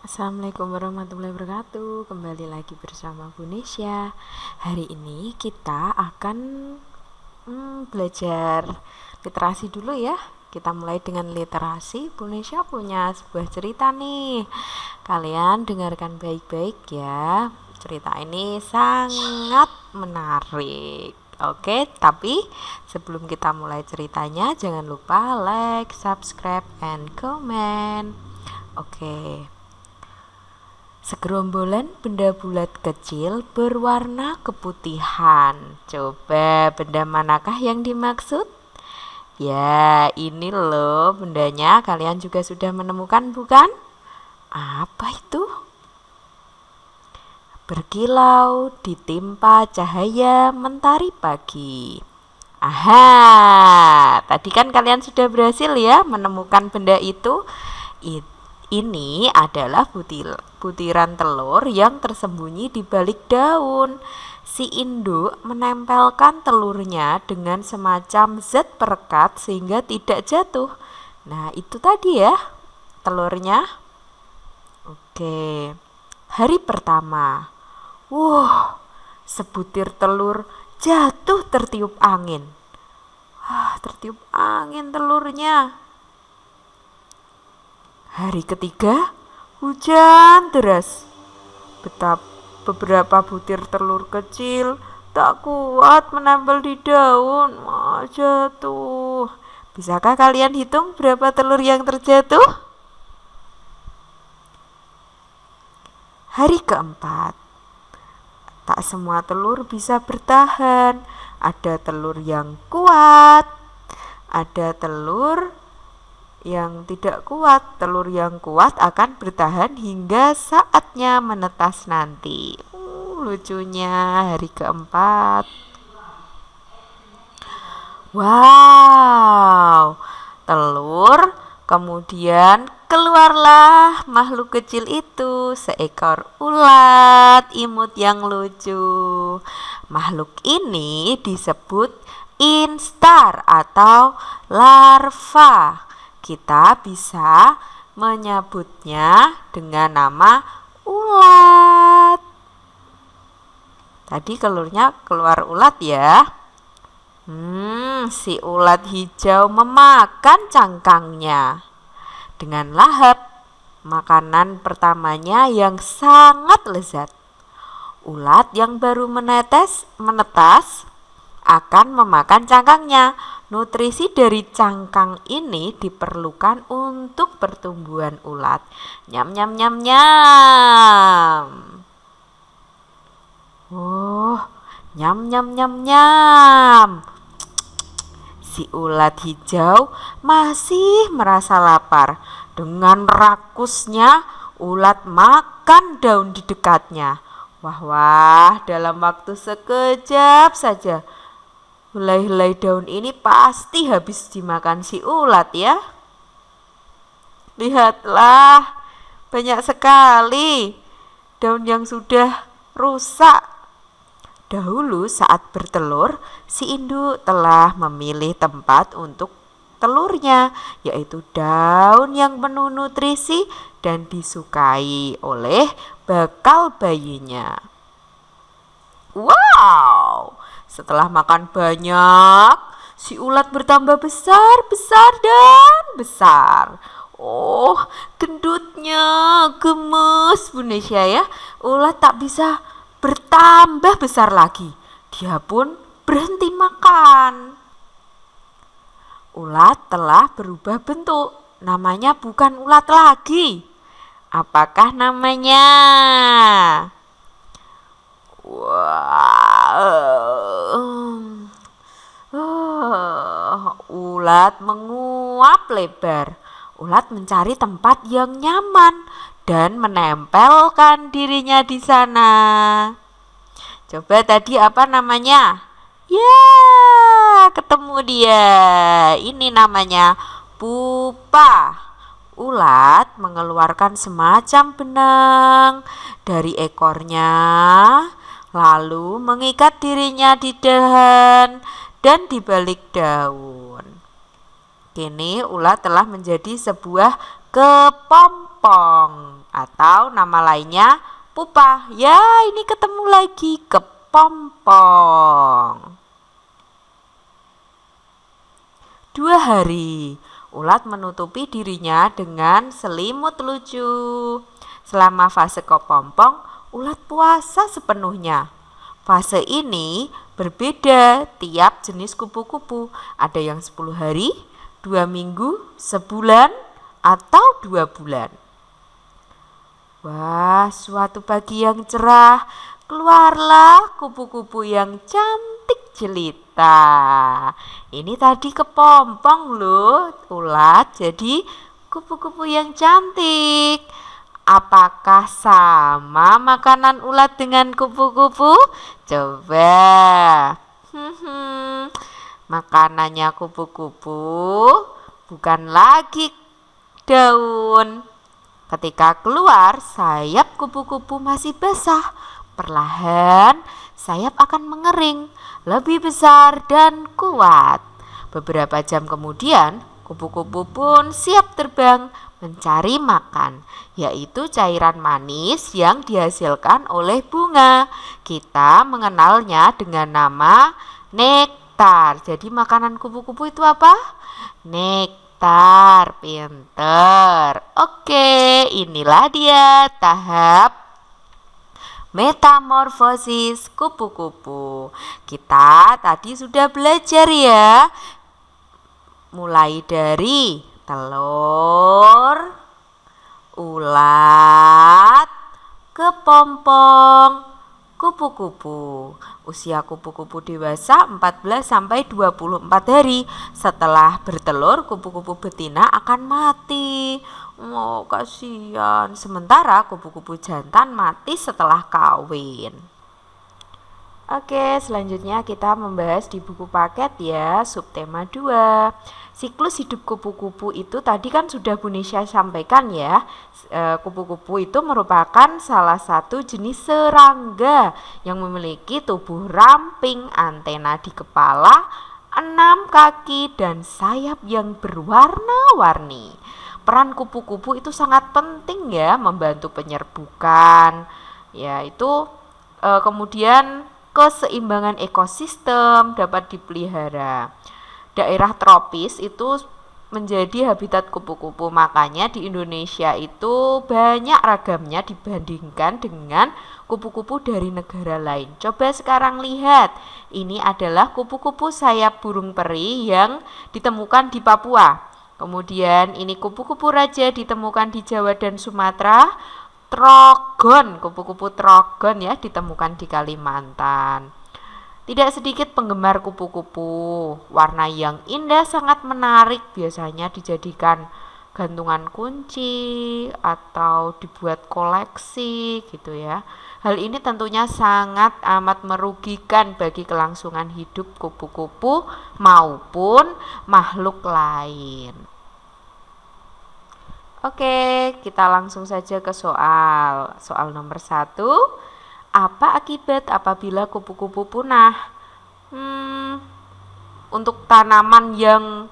Assalamualaikum warahmatullahi wabarakatuh. Kembali lagi bersama Bu Nesya. Hari ini kita akan belajar literasi dulu ya. Kita mulai dengan literasi. Bu Nesya punya sebuah cerita nih. Kalian dengarkan baik-baik ya. Cerita ini sangat menarik. Oke, tapi sebelum kita mulai ceritanya, jangan lupa like, subscribe, and comment. Oke. Segerombolan benda bulat kecil berwarna keputihan. Coba benda manakah yang dimaksud? Ya, ini loh bendanya. Kalian juga sudah menemukan bukan? Apa itu? Berkilau ditimpa cahaya mentari pagi. Aha, tadi kan kalian sudah berhasil ya menemukan benda itu. Ini adalah butiran telur yang tersembunyi di balik daun. Si induk menempelkan telurnya dengan semacam zat perekat sehingga tidak jatuh. Nah, itu tadi ya telurnya. Oke. Hari pertama. Sebutir telur jatuh tertiup angin. Tertiup angin telurnya. Hari ketiga, hujan deras. Beberapa butir telur kecil tak kuat menempel di daun, jatuh. Bisakah kalian hitung berapa telur yang terjatuh? Hari keempat, tak semua telur bisa bertahan. Ada telur yang kuat, ada telur yang tidak kuat. Telur yang kuat akan bertahan hingga saatnya menetas nanti. Lucunya hari keempat. Wow, telur. Kemudian keluarlah makhluk kecil itu, seekor ulat imut yang lucu. Makhluk ini disebut instar atau larva. Kita bisa menyebutnya dengan nama ulat. Tadi telurnya keluar ulat ya. Si ulat hijau memakan cangkangnya dengan lahap. Makanan pertamanya yang sangat lezat. Ulat yang baru menetas akan memakan cangkangnya. Nutrisi dari cangkang ini diperlukan untuk pertumbuhan ulat. Nyam nyam nyam nyam. Nyam nyam nyam nyam. Si ulat hijau masih merasa lapar. Dengan rakusnya ulat makan daun di dekatnya. Wah, dalam waktu sekejap saja helai-helai daun ini pasti habis dimakan si ulat ya. Lihatlah, banyak sekali daun yang sudah rusak. Dahulu saat bertelur, si induk telah memilih tempat untuk telurnya, yaitu daun yang penuh nutrisi dan disukai oleh bakal bayinya. Wow! Setelah makan banyak, si ulat bertambah besar, besar, dan besar. Gendutnya gemes Bu Nesya ya. Ulat tak bisa bertambah besar lagi. Dia pun berhenti makan. Ulat telah berubah bentuk. Namanya bukan ulat lagi. Apakah namanya? Ulat menguap lebar. Ulat mencari tempat yang nyaman dan menempelkan dirinya di sana. Coba tadi apa namanya? Ya, ketemu dia. Ini namanya pupa. Ulat mengeluarkan semacam benang dari ekornya, lalu mengikat dirinya di dahan dan di balik daun. Kini ulat telah menjadi sebuah kepompong atau nama lainnya pupa. Ya, ini ketemu lagi kepompong. 2 hari, ulat menutupi dirinya dengan selimut lucu. Selama fase kepompong, ulat puasa sepenuhnya. Fase ini berbeda tiap jenis kupu-kupu. Ada yang 10 hari, 2 minggu, sebulan, atau 2 bulan. Wah, suatu pagi yang cerah, keluarlah kupu-kupu yang cantik jelita. Ini tadi kepompong loh, ulat jadi kupu-kupu yang cantik. Apakah sama makanan ulat dengan kupu-kupu? Coba. Makanannya kupu-kupu bukan lagi daun. Ketika keluar, sayap kupu-kupu masih basah. Perlahan, sayap akan mengering, lebih besar dan kuat. Beberapa jam kemudian, kupu-kupu pun siap terbang mencari makan, yaitu cairan manis yang dihasilkan oleh bunga. Kita mengenalnya dengan nama nektar. Jadi makanan kupu-kupu itu apa? Nektar. Pinter. Oke, inilah dia tahap metamorfosis kupu-kupu. Kita tadi sudah belajar ya, mulai dari telur, ulat, kepompong, kupu-kupu. Usia kupu-kupu dewasa 14-24 hari. Setelah bertelur, kupu-kupu betina akan mati. Oh, kasihan. Sementara kupu-kupu jantan mati setelah kawin. Oke, selanjutnya kita membahas di buku paket ya, subtema 2. Siklus hidup kupu-kupu itu tadi kan sudah Bu Nisha sampaikan ya. Kupu-kupu itu merupakan salah satu jenis serangga yang memiliki tubuh ramping, antena di kepala, 6 kaki, dan sayap yang berwarna-warni. Peran kupu-kupu itu sangat penting ya, membantu penyerbukan, yaitu kemudian keseimbangan ekosistem dapat dipelihara. Daerah tropis itu menjadi habitat kupu-kupu, makanya di Indonesia itu banyak ragamnya dibandingkan dengan kupu-kupu dari negara lain. Coba sekarang lihat, ini adalah kupu-kupu sayap burung peri yang ditemukan di Papua. Kemudian ini kupu-kupu raja ditemukan di Jawa dan Sumatera. Trogon, kupu-kupu trogon ya, ditemukan di Kalimantan. Tidak sedikit penggemar kupu-kupu. Warna yang indah sangat menarik, biasanya dijadikan gantungan kunci atau dibuat koleksi gitu ya. Hal ini tentunya sangat amat merugikan bagi kelangsungan hidup kupu-kupu maupun makhluk lain. Oke, kita langsung saja ke soal. Soal nomor 1. Apa akibat apabila kupu-kupu punah? Untuk tanaman yang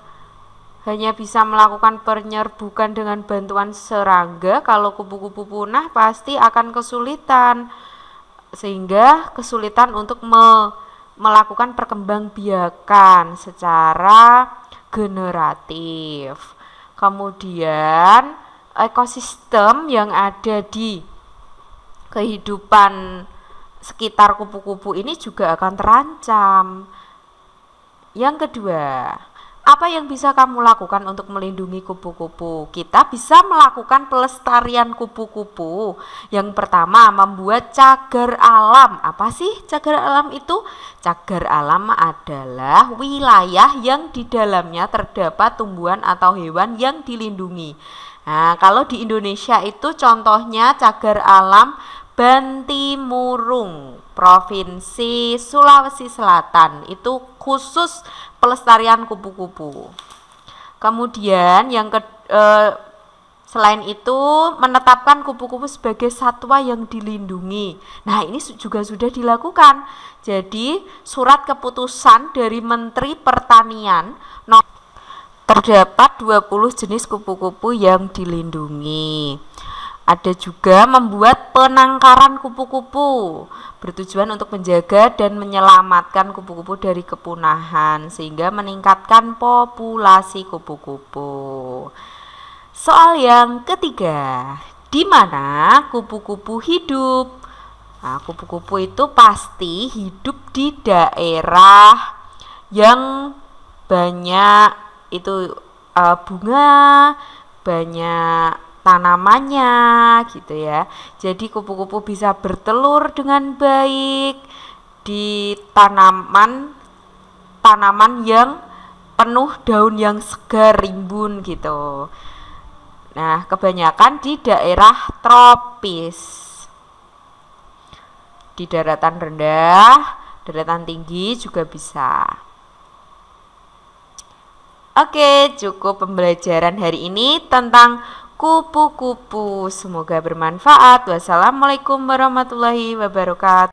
hanya bisa melakukan penyerbukan dengan bantuan serangga, kalau kupu-kupu punah pasti akan kesulitan. Sehingga kesulitan untuk melakukan perkembangbiakan secara generatif. Kemudian ekosistem yang ada di kehidupan sekitar kupu-kupu ini juga akan terancam. Yang kedua, apa yang bisa kamu lakukan untuk melindungi kupu-kupu? Kita bisa melakukan pelestarian kupu-kupu. Yang pertama, membuat cagar alam. Apa sih cagar alam itu? Cagar alam adalah wilayah yang di dalamnya terdapat tumbuhan atau hewan yang dilindungi. Nah, kalau di Indonesia itu contohnya cagar alam Bantimurung, Provinsi Sulawesi Selatan. Itu khusus pelestarian kupu-kupu. Kemudian selain itu menetapkan kupu-kupu sebagai satwa yang dilindungi. Nah, ini juga sudah dilakukan. Jadi, surat keputusan dari Menteri Pertanian terdapat 20 jenis kupu-kupu yang dilindungi. Ada juga membuat penangkaran kupu-kupu, bertujuan untuk menjaga dan menyelamatkan kupu-kupu dari kepunahan sehingga meningkatkan populasi kupu-kupu. Soal yang ketiga, di mana kupu-kupu hidup? Nah, kupu-kupu itu pasti hidup di daerah yang banyak itu bunga, banyak tanamannya gitu ya. Jadi kupu-kupu bisa bertelur dengan baik di tanaman yang penuh daun yang segar rimbun gitu. Nah, kebanyakan di daerah tropis. Di daratan rendah, daratan tinggi juga bisa. Oke, cukup pembelajaran hari ini tentang kupu-kupu. Semoga bermanfaat. Wassalamualaikum warahmatullahi wabarakatuh.